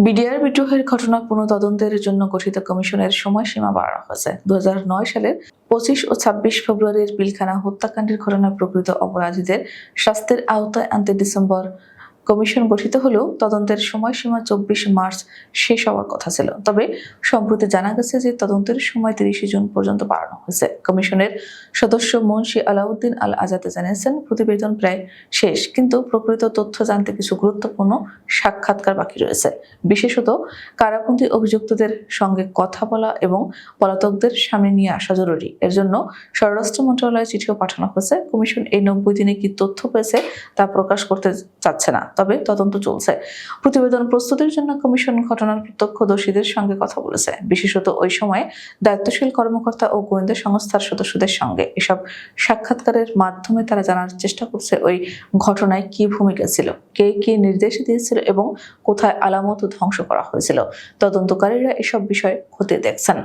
BDR বিদ্রোহের ঘটনা পুনঃ তদন্তের জন্য গঠিত কমিশনের সময়সীমা বাড়ানো হয়েছে। 2009 সালের 25 ও 26 ফেব্রুয়ারির পিলখানা হত্যাকাণ্ডের ঘটনায় প্রকৃত অপরাধীদের শাস্তির আওতায় আনতে ডিসেম্বর কমিশন গঠিত হলেও তদন্তের সময়সীমা 24 মার্চ শেষ হওয়ার কথা ছিল। তবে সম্প্রতি জানা গেছে যে তদন্তের সময় 30 জুন পর্যন্ত বাড়ানো হয়েছে। কমিশনের সদস্য মুন্সি আলাউদ্দিন আল আজাদে জানিয়েছেন, প্রতিবেদন প্রায় শেষ, কিন্তু প্রকৃত তথ্য জানতে কিছু গুরুত্বপূর্ণ সাক্ষাৎকার বাকি রয়েছে। বিশেষত কারাবন্দী অভিযুক্তদের সঙ্গে কথা বলা এবং পলাতকদের সামনে নিয়ে আসা জরুরি। এর জন্য স্বরাষ্ট্র মন্ত্রণালয়ে চিঠিও পাঠানো হয়েছে। কমিশন এই 90 দিনে কি তথ্য পেয়েছে তা প্রকাশ করতে চাচ্ছে না, তবে তদন্ত চলছে। প্রতিবেদন প্রস্তুতির জন্য কমিশন ঘটনার প্রত্যক্ষদর্শীদের সঙ্গে কথা বলেছে, বিশেষত ওই সময়ে দায়িত্বশীল কর্মকর্তা ও গোয়েন্দা সংস্থার সদস্যদের সঙ্গে। এসব সাক্ষাৎকারের মাধ্যমে তারা জানার চেষ্টা করছে ওই ঘটনায় কি ভূমিকা ছিল, কে কি নির্দেশ দিয়েছিল এবং কোথায় আলামত ধ্বংস করা হয়েছিল। তদন্তকারীরা এসব বিষয় খতিয়ে দেখছেন।